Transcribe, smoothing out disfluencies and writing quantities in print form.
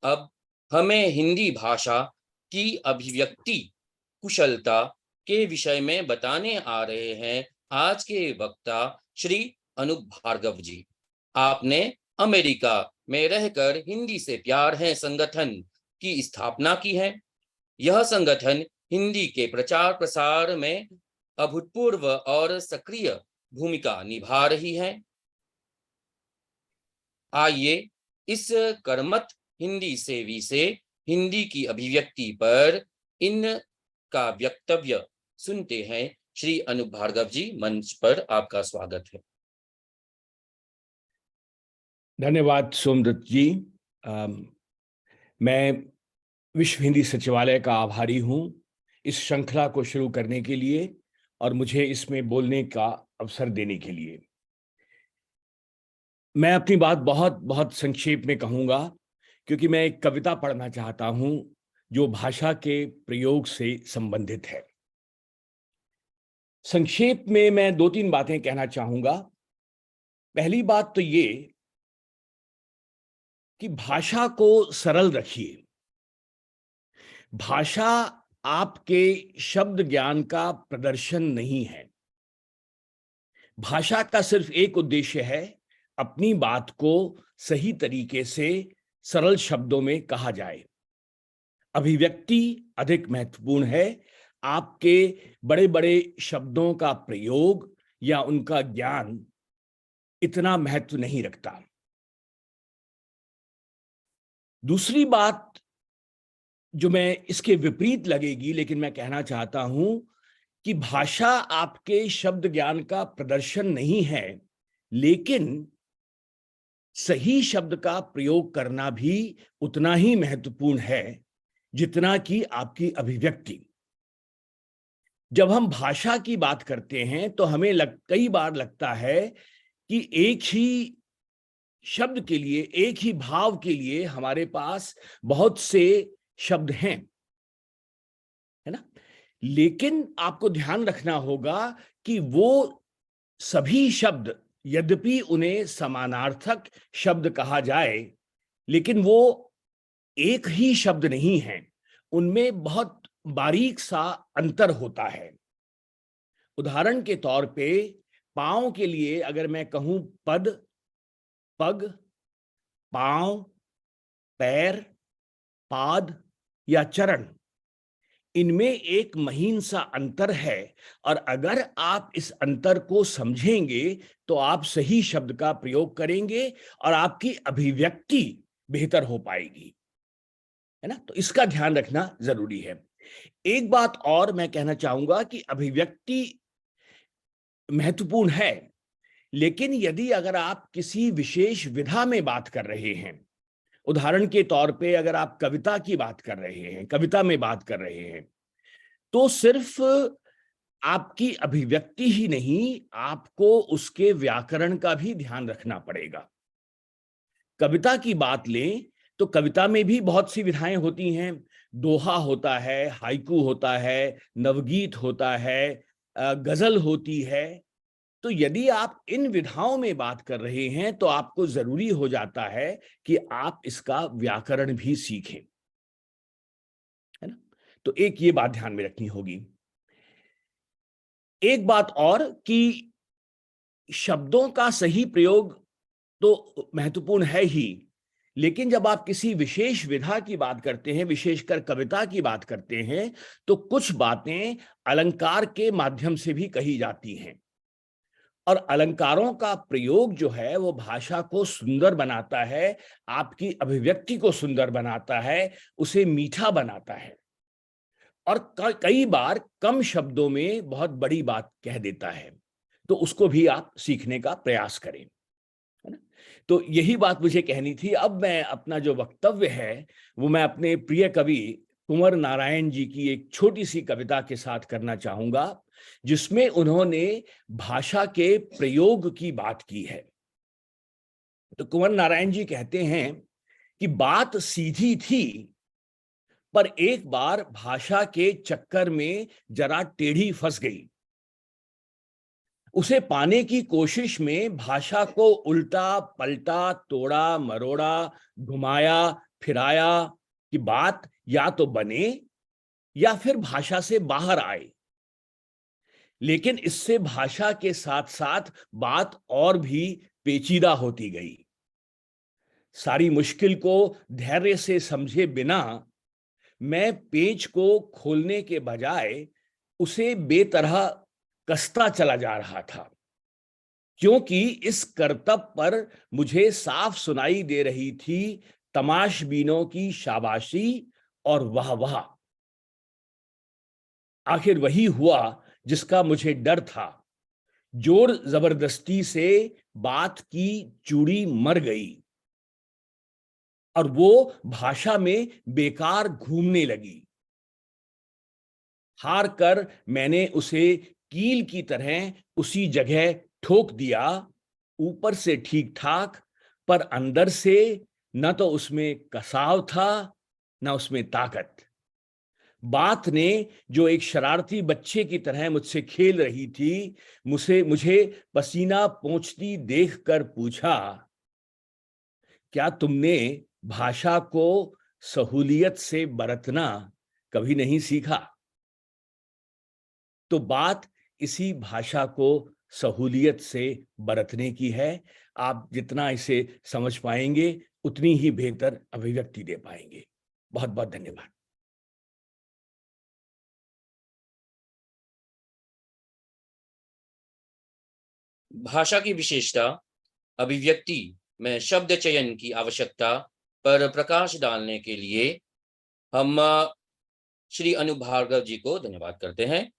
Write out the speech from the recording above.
अब हमें हिंदी भाषा की अभिव्यक्ति कुशलता के विषय में बताने आ रहे हैं आज के वक्ता श्री अनूप भार्गव जी। आपने अमेरिका में रहकर हिंदी से प्यार है संगठन की स्थापना की है। यह संगठन हिंदी के प्रचार प्रसार में अभूतपूर्व और सक्रिय भूमिका निभा रही है। आइए इस कर्मठ हिंदी सेवी से हिंदी की अभिव्यक्ति पर इनका वक्तव्य सुनते हैं। श्री अनूप भार्गव जी, मंच पर आपका स्वागत है। धन्यवाद सोमदत्त जी। मैं विश्व हिंदी सचिवालय का आभारी हूं इस श्रृंखला को शुरू करने के लिए और मुझे इसमें बोलने का अवसर देने के लिए। मैं अपनी बात बहुत बहुत संक्षेप में कहूंगा क्योंकि मैं एक कविता पढ़ना चाहता हूं जो भाषा के प्रयोग से संबंधित है। संक्षेप में मैं 2-3 बातें कहना चाहूंगा। पहली बात तो ये कि भाषा को सरल रखिए। भाषा आपके शब्द ज्ञान का प्रदर्शन नहीं है। भाषा का सिर्फ एक उद्देश्य है, अपनी बात को सही तरीके से सरल शब्दों में कहा जाए। अभिव्यक्ति अधिक महत्वपूर्ण है। आपके बड़े बड़े शब्दों का प्रयोग या उनका ज्ञान इतना महत्व नहीं रखता। दूसरी बात जो मैं इसके विपरीत लगेगी, लेकिन मैं कहना चाहता हूं कि भाषा आपके शब्द ज्ञान का प्रदर्शन नहीं है, लेकिन सही शब्द का प्रयोग करना भी उतना ही महत्वपूर्ण है जितना कि आपकी अभिव्यक्ति। जब हम भाषा की बात करते हैं तो हमें कई बार लगता है कि एक ही शब्द के लिए, एक ही भाव के लिए हमारे पास बहुत से शब्द हैं, है ना? लेकिन आपको ध्यान रखना होगा कि वो सभी शब्द, यद्यपि उन्हें समानार्थक शब्द कहा जाए, लेकिन वो एक ही शब्द नहीं है। उनमें बहुत बारीक सा अंतर होता है। उदाहरण के तौर पे पांव के लिए अगर मैं कहूं पद, पग, पांव, पैर, पाद या चरण, इनमें एक महीन सा अंतर है और अगर आप इस अंतर को समझेंगे तो आप सही शब्द का प्रयोग करेंगे और आपकी अभिव्यक्ति बेहतर हो पाएगी, है ना? तो इसका ध्यान रखना जरूरी है। एक बात और मैं कहना चाहूंगा कि अभिव्यक्ति महत्वपूर्ण है, लेकिन यदि अगर आप किसी विशेष विधा में बात कर रहे हैं, उदाहरण के तौर पे अगर आप कविता की बात कर रहे हैं, कविता में बात कर रहे हैं, तो सिर्फ आपकी अभिव्यक्ति ही नहीं, आपको उसके व्याकरण का भी ध्यान रखना पड़ेगा। कविता की बात लें तो कविता में भी बहुत सी विधाएं होती हैं। दोहा होता है, हाइकू होता है, नवगीत होता है, गजल होती है। तो यदि आप इन विधाओं में बात कर रहे हैं तो आपको जरूरी हो जाता है कि आप इसका व्याकरण भी सीखें, है ना? तो एक ये बात ध्यान में रखनी होगी। एक बात और कि शब्दों का सही प्रयोग तो महत्वपूर्ण है ही, लेकिन जब आप किसी विशेष विधा की बात करते हैं, विशेषकर कविता की बात करते हैं, तो कुछ बातें अलंकार के माध्यम से भी कही जाती हैं और अलंकारों का प्रयोग जो है वो भाषा को सुंदर बनाता है, आपकी अभिव्यक्ति को सुंदर बनाता है, उसे मीठा बनाता है और कई बार कम शब्दों में बहुत बड़ी बात कह देता है। तो उसको भी आप सीखने का प्रयास करें, है ना? तो यही बात मुझे कहनी थी। अब मैं अपना जो वक्तव्य है वो मैं अपने प्रिय कवि कुंवर नारायण जी की एक छोटी सी कविता के साथ करना चाहूंगा, जिसमें उन्होंने भाषा के प्रयोग की बात की है। तो कुंवर नारायण जी कहते हैं कि बात सीधी थी पर एक बार भाषा के चक्कर में जरा टेढ़ी फंस गई। उसे पाने की कोशिश में भाषा को उल्टा पलटा, तोड़ा मरोड़ा, घुमाया फिर आया कि बात या तो बने या फिर भाषा से बाहर आए, लेकिन इससे भाषा के साथ साथ बात और भी पेचीदा होती गई। सारी मुश्किल को धैर्य से समझे बिना मैं पेच को खोलने के बजाय उसे बेतरह कसता चला जा रहा था, क्योंकि इस करतब पर मुझे साफ सुनाई दे रही थी तमाशबीनों की शाबाशी और वाह-वाह। आखिर वही हुआ जिसका मुझे डर था। जोर जबरदस्ती से बात की चूड़ी मर गई और वो भाषा में बेकार घूमने लगी। हार कर मैंने उसे कील की तरह उसी जगह ठोक दिया, ऊपर से ठीक-ठाक, पर अंदर से न तो उसमें कसाव था, न उसमें ताकत। बात ने जो एक शरारती बच्चे की तरह मुझसे खेल रही थी, मुझे पसीना पोंछती देखकर पूछा, क्या तुमने भाषा को सहूलियत से बरतना कभी नहीं सीखा? तो बात इसी भाषा को सहूलियत से बरतने की है। आप जितना इसे समझ पाएंगे, उतनी ही बेहतर अभिव्यक्ति दे पाएंगे। बहुत-बहुत धन्यवाद। भाषा की विशेषता, अभिव्यक्ति में शब्द चयन की आवश्यकता पर प्रकाश डालने के लिए हम श्री अनुभव भार्गव जी को धन्यवाद करते हैं।